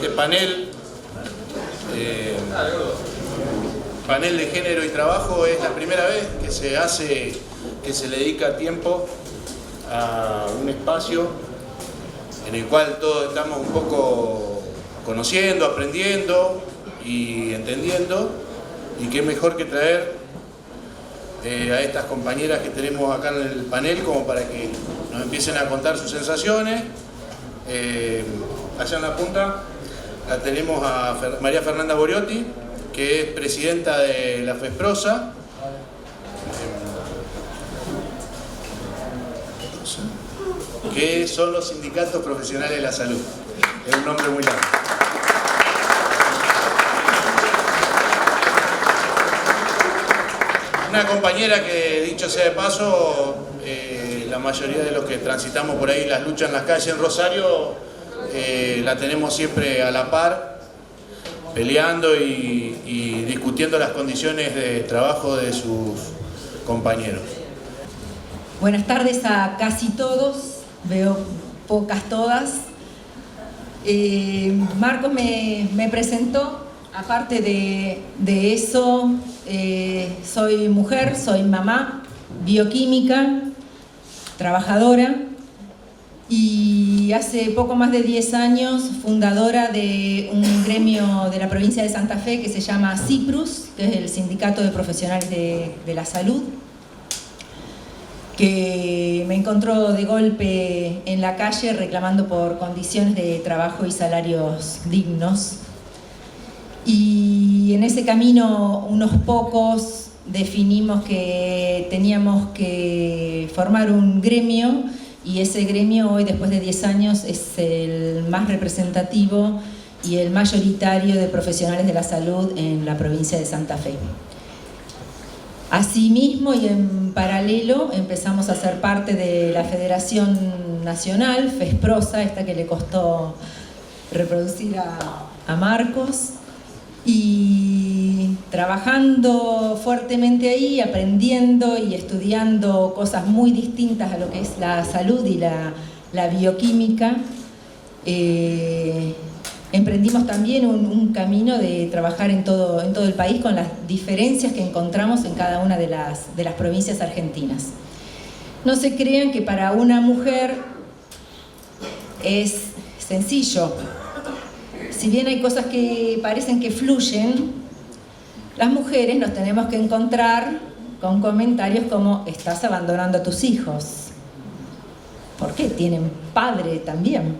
este panel de género y trabajo. Es la primera vez que se le dedica tiempo a un espacio en el cual todos estamos un poco conociendo, aprendiendo y entendiendo, y qué mejor que traer a estas compañeras que tenemos acá en el panel como para que nos empiecen a contar sus sensaciones. Allá en la punta la tenemos a María Fernanda Boriotti, que es presidenta de la FESPROSA, que son los sindicatos profesionales de la salud. Es un nombre muy largo. Una compañera que, dicho sea de paso, la mayoría de los que transitamos por ahí las luchas en las calles en Rosario, la tenemos siempre a la par, peleando y discutiendo las condiciones de trabajo de sus compañeros. Buenas tardes a casi todos, veo pocas todas. Marcos me presentó. Aparte de eso, soy mujer, soy mamá, bioquímica, trabajadora, y hace poco más de 10 años fundadora de un gremio de la provincia de Santa Fe que se llama CIPRUS, que es el Sindicato de Profesionales de la Salud, que me encontró de golpe en la calle reclamando por condiciones de trabajo y salarios dignos. Y en ese camino unos pocos definimos que teníamos que formar un gremio, y ese gremio hoy, después de 10 años, es el más representativo y el mayoritario de profesionales de la salud en la provincia de Santa Fe. Asimismo y en paralelo empezamos a ser parte de la Federación Nacional, FESPROSA, esta que le costó reproducir a Marcos, y trabajando fuertemente ahí, aprendiendo y estudiando cosas muy distintas a lo que es la salud y la bioquímica. Emprendimos también un camino de trabajar en todo el país con las diferencias que encontramos en cada una de las provincias argentinas. No se crean que para una mujer es sencillo. Si bien hay cosas que parecen que fluyen, las mujeres nos tenemos que encontrar con comentarios como: estás abandonando a tus hijos. ¿Por qué? Tienen padre también.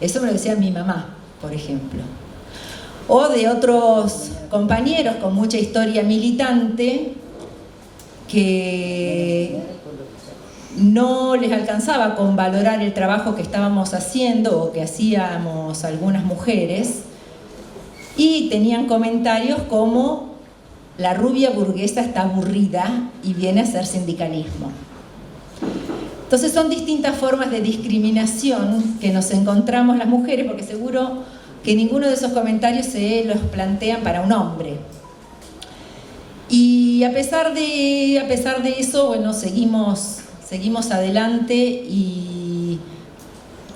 Eso me lo decía mi mamá, por ejemplo. O de otros compañeros con mucha historia militante que no les alcanzaba con valorar el trabajo que estábamos haciendo o que hacíamos algunas mujeres, y tenían comentarios como: la rubia burguesa está aburrida y viene a hacer sindicalismo. Entonces son distintas formas de discriminación que nos encontramos las mujeres, porque seguro que ninguno de esos comentarios se los plantean para un hombre. Y a pesar de eso, bueno, seguimos adelante y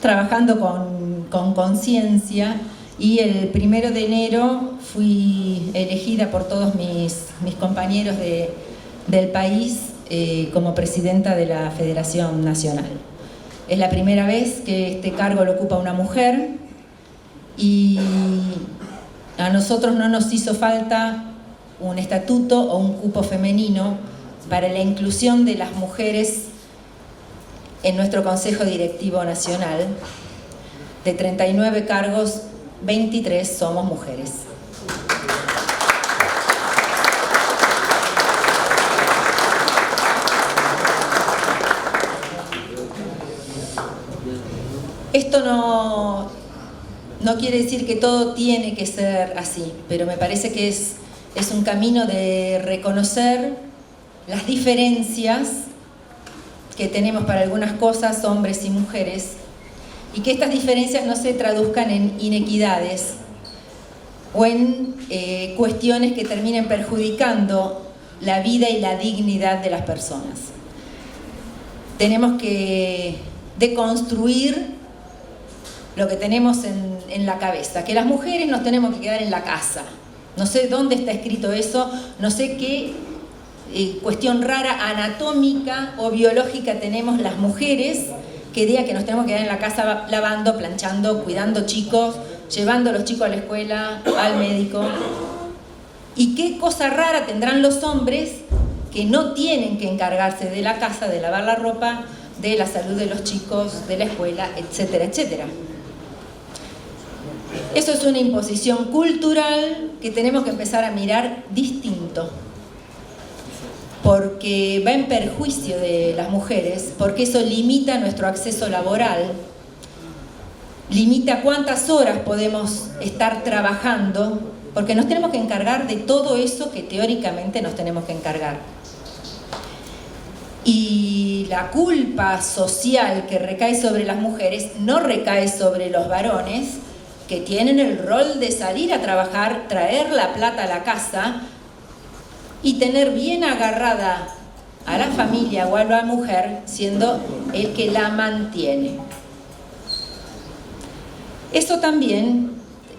trabajando con conciencia, y el 1 de enero fui elegida por todos mis compañeros del país como presidenta de la Federación Nacional. Es la primera vez que este cargo lo ocupa una mujer, y a nosotros no nos hizo falta un estatuto o un cupo femenino para la inclusión de las mujeres en nuestro Consejo Directivo Nacional. De 39 cargos, 23 somos mujeres. Esto no quiere decir que todo tiene que ser así, pero me parece que es un camino de reconocer las diferencias que tenemos para algunas cosas, hombres y mujeres, y que estas diferencias no se traduzcan en inequidades o en cuestiones que terminen perjudicando la vida y la dignidad de las personas. Tenemos que deconstruir lo que tenemos en la cabeza, que las mujeres nos tenemos que quedar en la casa. No sé dónde está escrito eso, no sé qué cuestión rara, anatómica o biológica tenemos las mujeres que diga que nos tenemos que quedar en la casa lavando, planchando, cuidando chicos, llevando a los chicos a la escuela, al médico. Y qué cosa rara tendrán los hombres que no tienen que encargarse de la casa, de lavar la ropa, de la salud de los chicos, de la escuela, etcétera, etcétera. Eso es una imposición cultural que tenemos que empezar a mirar distinto, porque va en perjuicio de las mujeres, porque eso limita nuestro acceso laboral, limita cuántas horas podemos estar trabajando, porque nos tenemos que encargar de todo eso que teóricamente nos tenemos que encargar. Y la culpa social que recae sobre las mujeres no recae sobre los varones, que tienen el rol de salir a trabajar, traer la plata a la casa y tener bien agarrada a la familia o a la mujer, siendo el que la mantiene. Eso también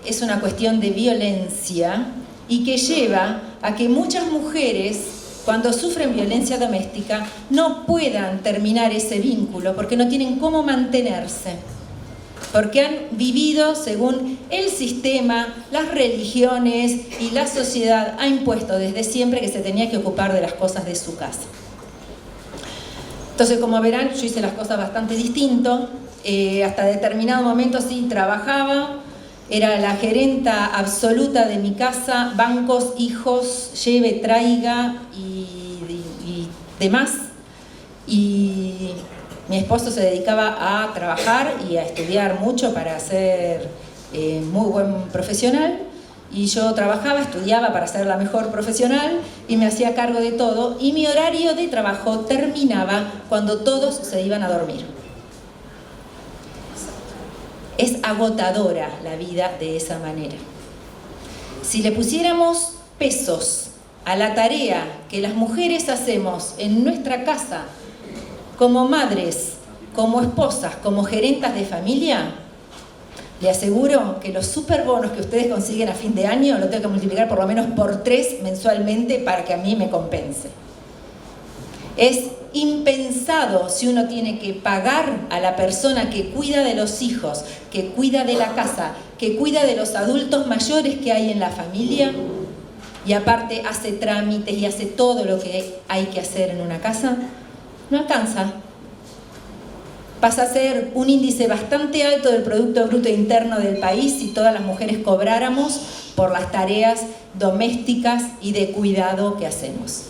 es una cuestión de violencia y que lleva a que muchas mujeres, cuando sufren violencia doméstica, no puedan terminar ese vínculo porque no tienen cómo mantenerse, porque han vivido según el sistema, las religiones y la sociedad ha impuesto desde siempre que se tenía que ocupar de las cosas de su casa. Entonces, como verán, yo hice las cosas bastante distinto. Hasta determinado momento sí trabajaba, era la gerenta absoluta de mi casa, bancos, hijos, lleve, traiga y demás. Y mi esposo se dedicaba a trabajar y a estudiar mucho para ser muy buen profesional. Y yo trabajaba, estudiaba para ser la mejor profesional y me hacía cargo de todo. Y mi horario de trabajo terminaba cuando todos se iban a dormir. Es agotadora la vida de esa manera. Si le pusiéramos pesos a la tarea que las mujeres hacemos en nuestra casa, como madres, como esposas, como gerentas de familia, le aseguro que los superbonos que ustedes consiguen a fin de año lo tengo que multiplicar por lo menos por 3 mensualmente para que a mí me compense. Es impensado si uno tiene que pagar a la persona que cuida de los hijos, que cuida de la casa, que cuida de los adultos mayores que hay en la familia y aparte hace trámites y hace todo lo que hay que hacer en una casa, no alcanza. Pasa a ser un índice bastante alto del Producto Bruto Interno del país si todas las mujeres cobráramos por las tareas domésticas y de cuidado que hacemos.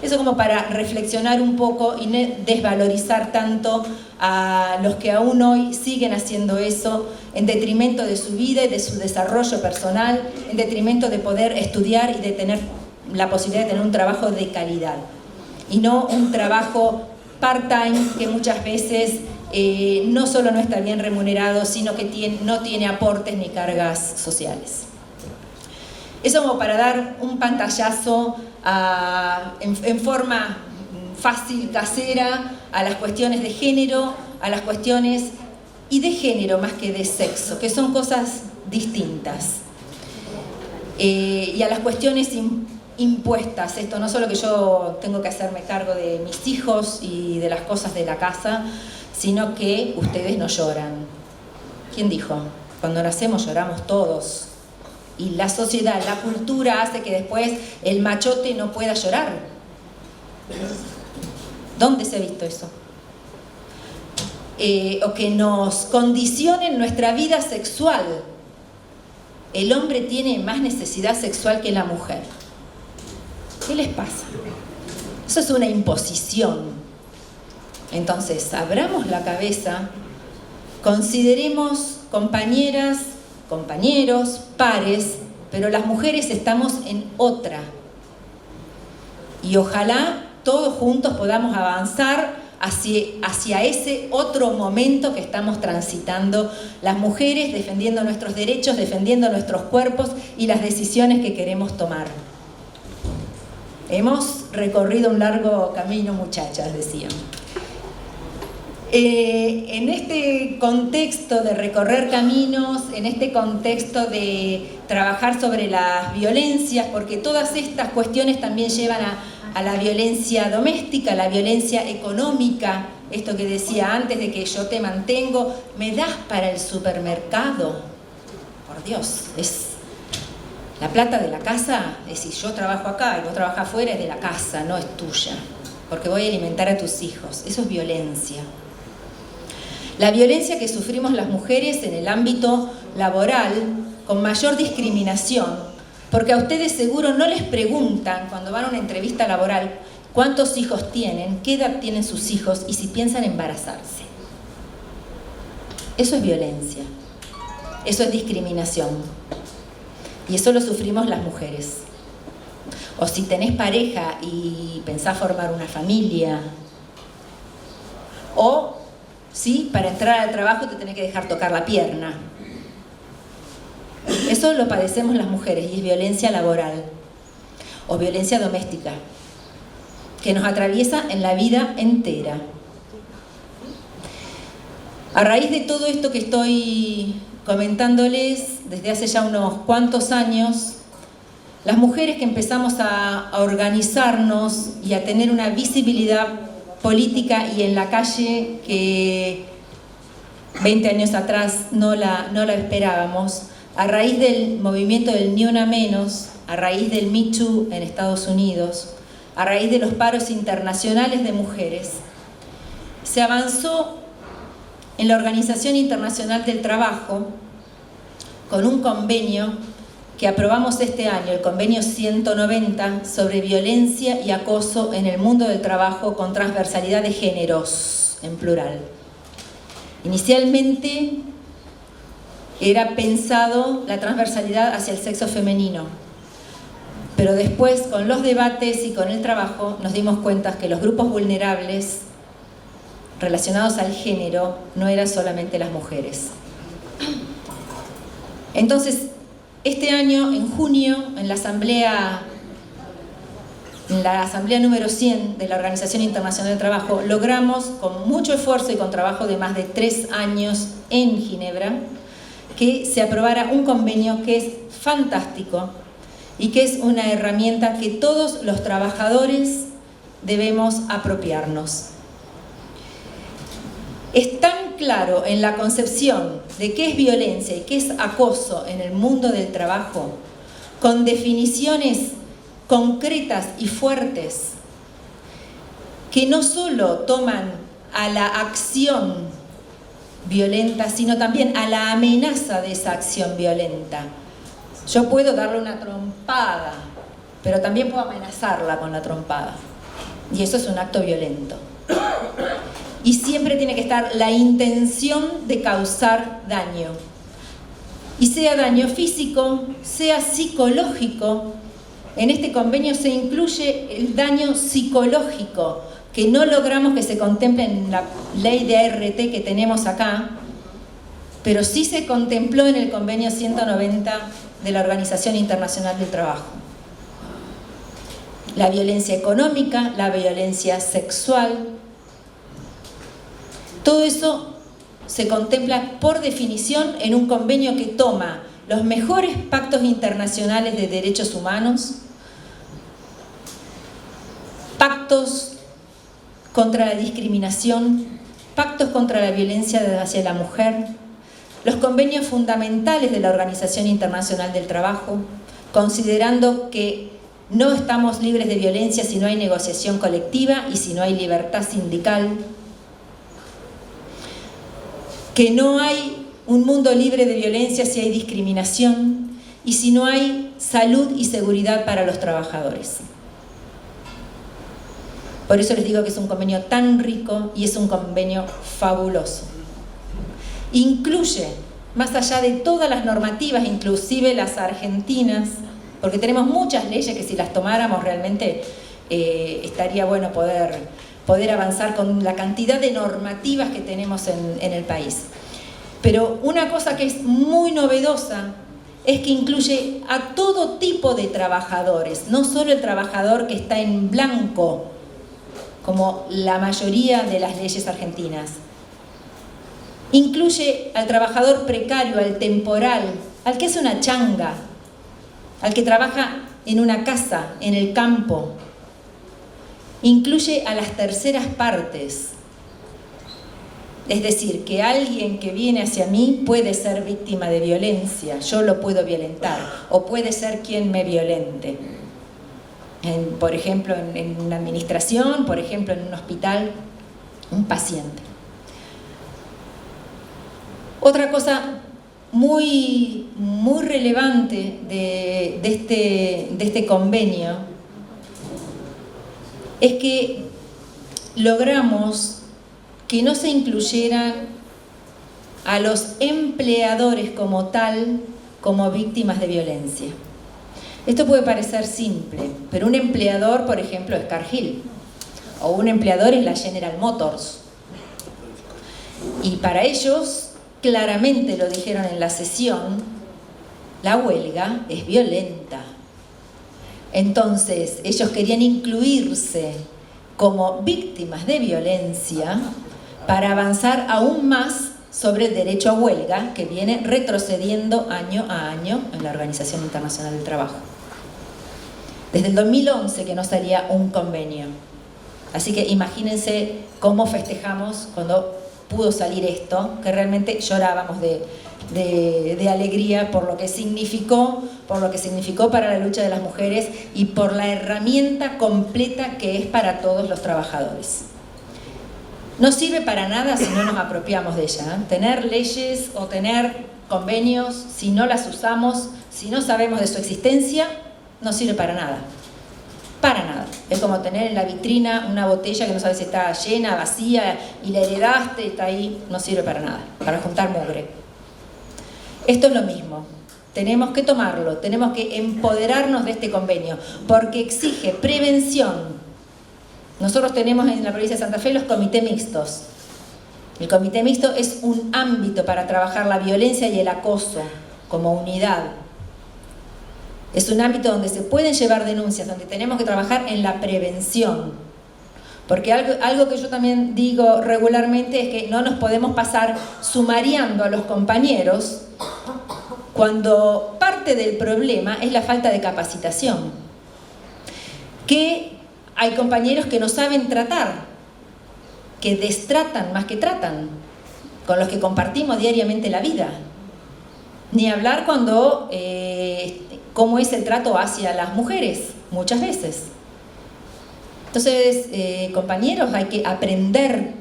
Eso como para reflexionar un poco y desvalorizar tanto a los que aún hoy siguen haciendo eso en detrimento de su vida y de su desarrollo personal, en detrimento de poder estudiar y de tener la posibilidad de tener un trabajo de calidad y no un trabajo part-time que muchas veces no solo no está bien remunerado, sino que no tiene aportes ni cargas sociales. Eso como para dar un pantallazo en forma fácil, casera, a las cuestiones de género, a las cuestiones y de género más que de sexo, que son cosas distintas. Y a las cuestiones impuestas, esto no solo que yo tengo que hacerme cargo de mis hijos y de las cosas de la casa, sino que ustedes no lloran. ¿Quién dijo? Cuando nacemos lloramos todos. Y la sociedad, la cultura hace que después el machote no pueda llorar. ¿Dónde se ha visto eso? O que nos condicionen nuestra vida sexual. El hombre tiene más necesidad sexual que la mujer. ¿Qué les pasa? Eso es una imposición. Entonces, abramos la cabeza, consideremos compañeras, compañeros, pares, pero las mujeres estamos en otra. Y ojalá todos juntos podamos avanzar hacia ese otro momento que estamos transitando, las mujeres defendiendo nuestros derechos, defendiendo nuestros cuerpos y las decisiones que queremos tomar. Hemos recorrido un largo camino, muchachas, decían. En este contexto de recorrer caminos, en este contexto de trabajar sobre las violencias, porque todas estas cuestiones también llevan a la violencia doméstica, a la violencia económica, esto que decía antes de que yo te mantengo, ¿me das para el supermercado? Por Dios, es la plata de la casa, es decir, yo trabajo acá y vos trabajás afuera, es de la casa, no es tuya, porque voy a alimentar a tus hijos. Eso es violencia. La violencia que sufrimos las mujeres en el ámbito laboral, con mayor discriminación, porque a ustedes seguro no les preguntan cuando van a una entrevista laboral cuántos hijos tienen, qué edad tienen sus hijos y si piensan embarazarse. Eso es violencia, eso es discriminación y eso lo sufrimos las mujeres. O si tenés pareja y pensás formar una familia, o ¿sí? Para entrar al trabajo te tenés que dejar tocar la pierna. Eso lo padecemos las mujeres y es violencia laboral o violencia doméstica que nos atraviesa en la vida entera. A raíz de todo esto que estoy comentándoles desde hace ya unos cuantos años, las mujeres que empezamos a organizarnos y a tener una visibilidad política y en la calle que 20 años atrás no la esperábamos, a raíz del movimiento del Ni Una Menos, a raíz del Me Too en Estados Unidos, a raíz de los paros internacionales de mujeres, se avanzó en la Organización Internacional del Trabajo con un convenio que aprobamos este año, el convenio 190 sobre violencia y acoso en el mundo del trabajo con transversalidad de géneros, en plural. Inicialmente era pensado la transversalidad hacia el sexo femenino, pero después con los debates y con el trabajo nos dimos cuenta que los grupos vulnerables relacionados al género no eran solamente las mujeres. Entonces, este año, en junio, en la asamblea número 100 de la Organización Internacional del Trabajo, logramos, con mucho esfuerzo y con trabajo de más de 3 años en Ginebra, que se aprobara un convenio que es fantástico y que es una herramienta que todos los trabajadores debemos apropiarnos. Es tan claro en la concepción de qué es violencia y qué es acoso en el mundo del trabajo, con definiciones concretas y fuertes, que no solo toman a la acción violenta, sino también a la amenaza de esa acción violenta. Yo puedo darle una trompada, pero también puedo amenazarla con la trompada. Y eso es un acto violento. Y siempre tiene que estar la intención de causar daño. Y sea daño físico, sea psicológico. En este convenio se incluye el daño psicológico, que no logramos que se contemple en la ley de ART que tenemos acá, pero sí se contempló en el convenio 190 de la Organización Internacional del Trabajo. La violencia económica, la violencia sexual, todo eso se contempla por definición en un convenio que toma los mejores pactos internacionales de derechos humanos, pactos contra la discriminación, pactos contra la violencia hacia la mujer, los convenios fundamentales de la Organización Internacional del Trabajo, considerando que no estamos libres de violencia si no hay negociación colectiva y si no hay libertad sindical, que no hay un mundo libre de violencia si hay discriminación y si no hay salud y seguridad para los trabajadores. Por eso les digo que es un convenio tan rico y es un convenio fabuloso. Incluye, más allá de todas las normativas, inclusive las argentinas, porque tenemos muchas leyes que si las tomáramos realmente estaría bueno poder avanzar con la cantidad de normativas que tenemos en el país. Pero una cosa que es muy novedosa es que incluye a todo tipo de trabajadores, no solo el trabajador que está en blanco, como la mayoría de las leyes argentinas, Incluye al trabajador precario, al temporal, al que es una changa, al que trabaja en una casa, en el campo. Incluye a las terceras partes. Es decir, que alguien que viene hacia mí puede ser víctima de violencia, yo lo puedo violentar, o puede ser quien me violente. Por ejemplo, en una administración, por ejemplo, en un hospital, un paciente. Otra cosa muy relevante de este convenio es que logramos que no se incluyeran a los empleadores como tal, como víctimas de violencia. Esto puede parecer simple, pero un empleador, por ejemplo, es Cargill, o un empleador es la General Motors. Y para ellos, claramente lo dijeron en la sesión, la huelga es violenta. Entonces, ellos querían incluirse como víctimas de violencia para avanzar aún más sobre el derecho a huelga que viene retrocediendo año a año en la Organización Internacional del Trabajo. Desde el 2011 que no salía un convenio. Así que imagínense cómo festejamos cuando pudo salir esto, que realmente llorábamos de alegría por lo que significó para la lucha de las mujeres y por la herramienta completa que es para todos los trabajadores. No sirve para nada si no nos apropiamos de ella, ¿eh? Tener leyes o tener convenios, si no las usamos, si no sabemos de su existencia, no sirve para nada. Para nada. Es como tener en la vitrina una botella que no sabes si está llena, vacía, y la heredaste, está ahí, no sirve para nada, para juntar mugre. Esto es lo mismo. Tenemos que tomarlo, tenemos que empoderarnos de este convenio, porque exige prevención. Nosotros tenemos en la provincia de Santa Fe los comités mixtos. El comité mixto es un ámbito para trabajar la violencia y el acoso como unidad. Es un ámbito donde se pueden llevar denuncias, donde tenemos que trabajar en la prevención. Porque algo que yo también digo regularmente es que no nos podemos pasar sumariando a los compañeros cuando parte del problema es la falta de capacitación. Que hay compañeros que no saben tratar, que destratan más que tratan, con los que compartimos diariamente la vida. Ni hablar cuando cómo es el trato hacia las mujeres, muchas veces. Entonces, compañeros, hay que aprender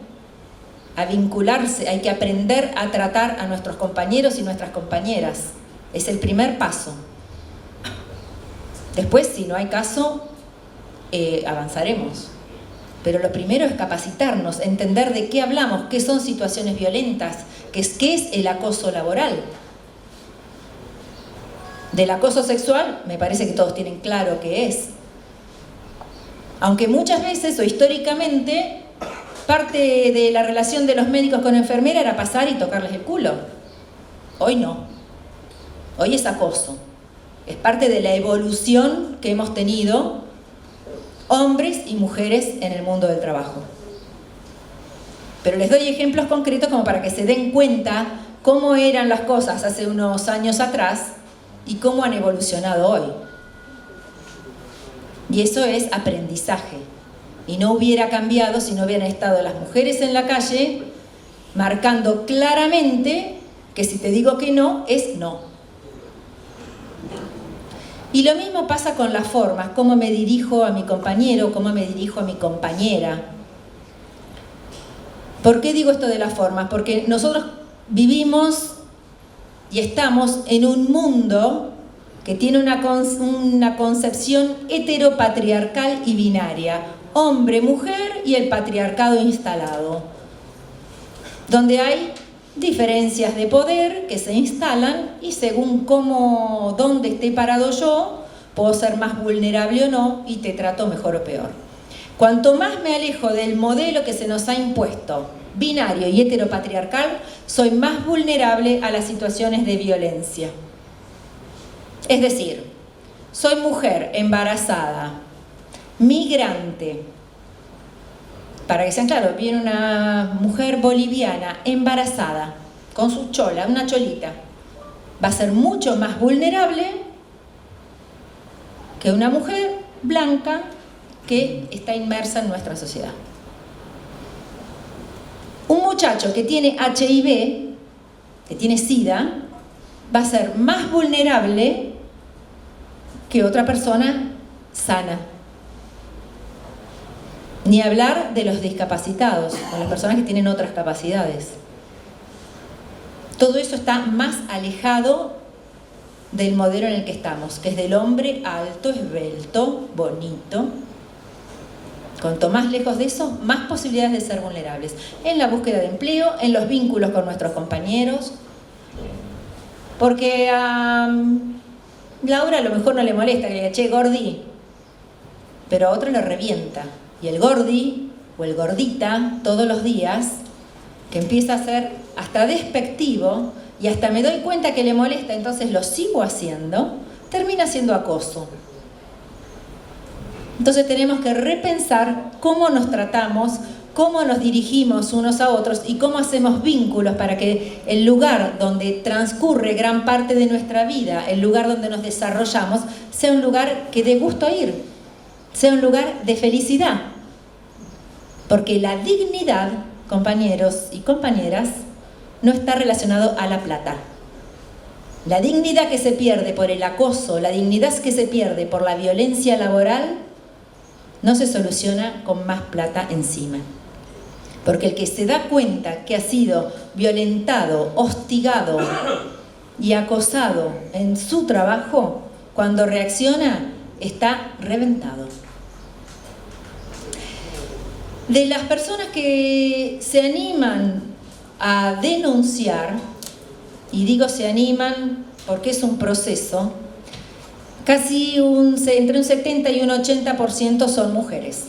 a vincularse, hay que aprender a tratar a nuestros compañeros y nuestras compañeras. Es el primer paso. Después, si no hay caso, avanzaremos. Pero lo primero es capacitarnos, entender de qué hablamos, qué son situaciones violentas, qué es el acoso laboral. Del acoso sexual, me parece que todos tienen claro qué es. Aunque muchas veces, o históricamente, parte de la relación de los médicos con enfermera era pasar y tocarles el culo. Hoy no. Hoy es acoso. Es parte de la evolución que hemos tenido hombres y mujeres en el mundo del trabajo. Pero les doy ejemplos concretos como para que se den cuenta cómo eran las cosas hace unos años atrás y cómo han evolucionado hoy. Y eso es aprendizaje. Y no hubiera cambiado si no hubieran estado las mujeres en la calle marcando claramente que si te digo que no, es no. Y lo mismo pasa con las formas, cómo me dirijo a mi compañero, cómo me dirijo a mi compañera. ¿Por qué digo esto de las formas? Porque nosotros vivimos y estamos en un mundo que tiene una concepción heteropatriarcal y binaria, hombre, mujer y el patriarcado instalado, donde hay diferencias de poder que se instalan y según dónde esté parado yo, puedo ser más vulnerable o no y te trato mejor o peor. Cuanto más me alejo del modelo que se nos ha impuesto, binario y heteropatriarcal, soy más vulnerable a las situaciones de violencia. Es decir, soy mujer embarazada, migrante. Para que sean claros, viene una mujer boliviana embarazada. con su chola, una cholita, va a ser mucho más vulnerable que una mujer blanca que está inmersa en nuestra sociedad. Un muchacho que tiene HIV, que tiene SIDA, va a ser más vulnerable que otra persona sana. Ni hablar de los discapacitados, o las personas que tienen otras capacidades. Todo eso está más alejado del modelo en el que estamos, que es del hombre alto, esbelto, bonito. Cuanto más lejos de eso, más posibilidades de ser vulnerables. En la búsqueda de empleo, en los vínculos con nuestros compañeros. Porque a Laura a lo mejor no le molesta que le diga, che, gordi, pero a otro le revienta. Y el gordi o el gordita, todos los días, que empieza a ser hasta despectivo y hasta me doy cuenta que le molesta, entonces lo sigo haciendo, termina siendo acoso. Entonces tenemos que repensar cómo nos tratamos, cómo nos dirigimos unos a otros y cómo hacemos vínculos para que el lugar donde transcurre gran parte de nuestra vida, el lugar donde nos desarrollamos, sea un lugar que dé gusto ir, sea un lugar de felicidad. Porque la dignidad, compañeros y compañeras, no está relacionado a la plata. La dignidad que se pierde por el acoso, la dignidad que se pierde por la violencia laboral, no se soluciona con más plata encima. Porque el que se da cuenta que ha sido violentado, hostigado y acosado en su trabajo, cuando reacciona, está reventado. De las personas que se animan a denunciar, y digo se animan porque es un proceso, casi entre un 70 y un 80% son mujeres.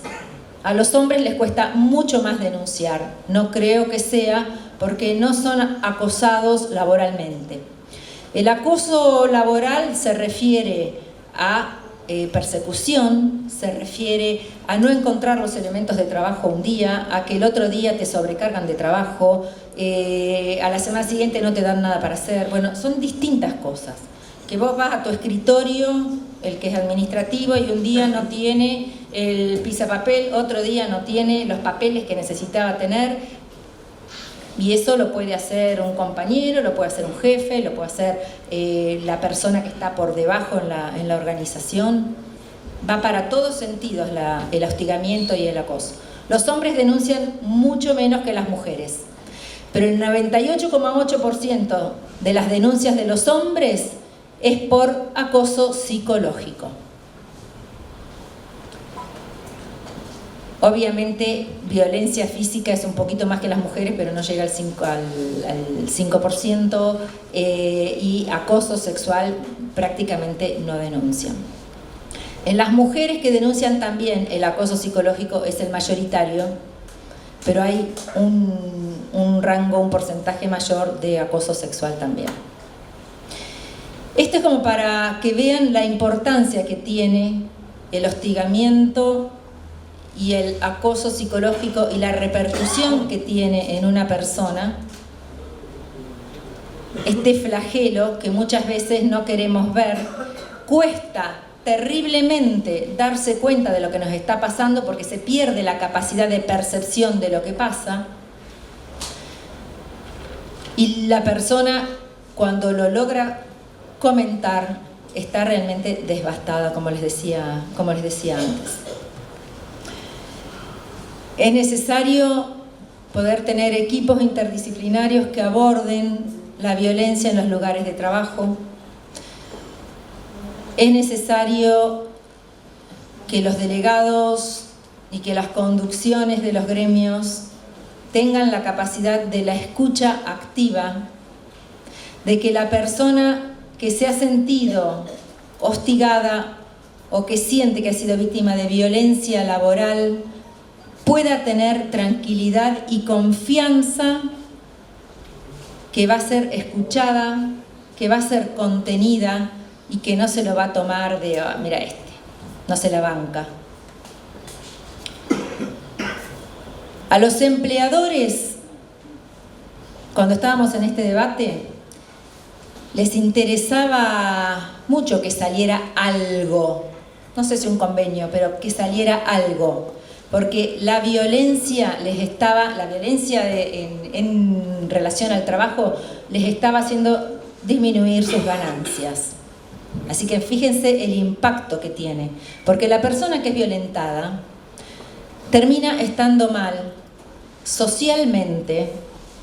A los hombres les cuesta mucho más denunciar. No creo que sea porque no son acosados laboralmente. El acoso laboral se refiere a persecución, se refiere a no encontrar los elementos de trabajo un día, a que el otro día te sobrecargan de trabajo, a la semana siguiente no te dan nada para hacer. Bueno, son distintas cosas. Que vos vas a tu escritorio, el que es administrativo, y un día no tiene el pisapapel, otro día no tiene los papeles que necesitaba tener, y eso lo puede hacer un compañero, lo puede hacer un jefe, lo puede hacer la persona que está por debajo en la organización. Va para todos sentidos el hostigamiento y el acoso. Los hombres denuncian mucho menos que las mujeres, pero el 98,8% de las denuncias de los hombres es por acoso psicológico. Obviamente, violencia física es un poquito más que las mujeres, pero no llega al 5%, y acoso sexual prácticamente no denuncian. En las mujeres que denuncian también el acoso psicológico es el mayoritario, pero hay un rango, un porcentaje mayor de acoso sexual también. Esto es como para que vean la importancia que tiene el hostigamiento y el acoso psicológico y la repercusión que tiene en una persona, este flagelo que muchas veces no queremos ver. Cuesta terriblemente darse cuenta de lo que nos está pasando porque se pierde la capacidad de percepción de lo que pasa, y la persona, cuando lo logra comentar, está realmente devastada, como les decía antes. Es necesario poder tener equipos interdisciplinarios que aborden la violencia en los lugares de trabajo. Es necesario que los delegados y que las conducciones de los gremios tengan la capacidad de la escucha activa, de que la persona que se ha sentido hostigada o que siente que ha sido víctima de violencia laboral pueda tener tranquilidad y confianza que va a ser escuchada, que va a ser contenida y que no se lo va a tomar de, mira no se la banca. A los empleadores cuando estábamos en este debate, les interesaba mucho que saliera algo, no sé si un convenio, pero que saliera algo, porque la violencia en relación al trabajo les estaba haciendo disminuir sus ganancias. Así que fíjense el impacto que tiene, porque la persona que es violentada termina estando mal socialmente,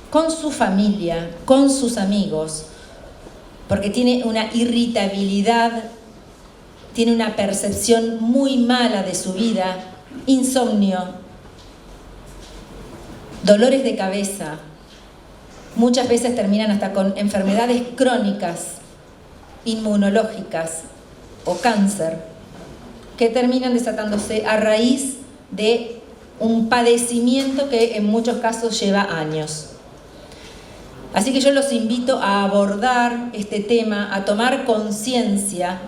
con su familia, con sus amigos, porque tiene una irritabilidad, tiene una percepción muy mala de su vida, insomnio, dolores de cabeza, muchas veces terminan hasta con enfermedades crónicas, inmunológicas o cáncer, que terminan desatándose a raíz de un padecimiento que en muchos casos lleva años. Así que yo los invito a abordar este tema, a tomar conciencia.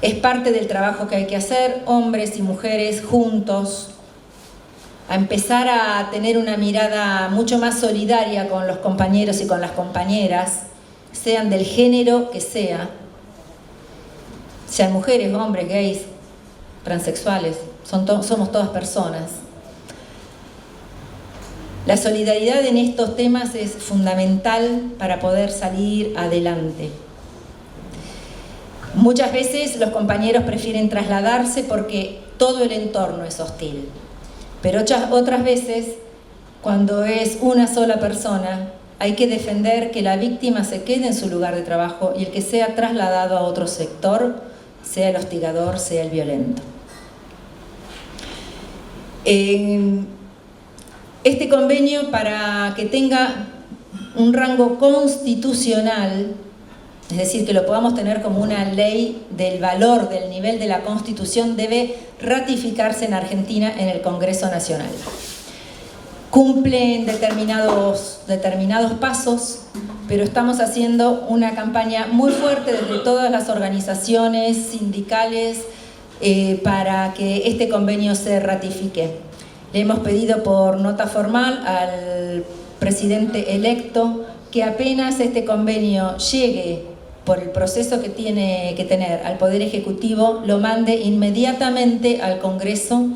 Es parte del trabajo que hay que hacer, hombres y mujeres juntos, a empezar a tener una mirada mucho más solidaria con los compañeros y con las compañeras, sean del género que sean mujeres, hombres, gays, transexuales, somos todas personas. La solidaridad en estos temas es fundamental para poder salir adelante. Muchas veces los compañeros prefieren trasladarse porque todo el entorno es hostil, pero otras veces, cuando es una sola persona, hay que defender que la víctima se quede en su lugar de trabajo y el que sea trasladado a otro sector, sea el hostigador, sea el violento. Este convenio, para que tenga un rango constitucional, es decir, que lo podamos tener como una ley del valor, del nivel de la Constitución, debe ratificarse en Argentina en el Congreso Nacional. Cumplen determinados pasos, pero estamos haciendo una campaña muy fuerte desde todas las organizaciones sindicales para que este convenio se ratifique. Le hemos pedido por nota formal al presidente electo que apenas este convenio llegue por el proceso que tiene que tener al Poder Ejecutivo, lo mande inmediatamente al Congreso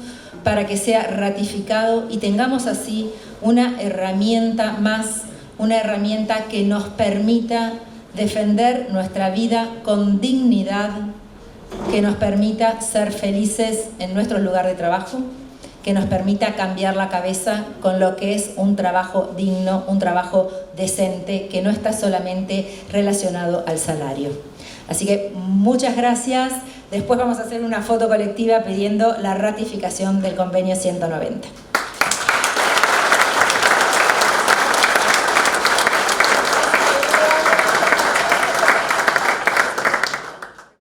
para que sea ratificado y tengamos así una herramienta más, una herramienta que nos permita defender nuestra vida con dignidad, que nos permita ser felices en nuestro lugar de trabajo, que nos permita cambiar la cabeza con lo que es un trabajo digno, un trabajo decente, que no está solamente relacionado al salario. Así que muchas gracias. Después vamos a hacer una foto colectiva pidiendo la ratificación del convenio 190.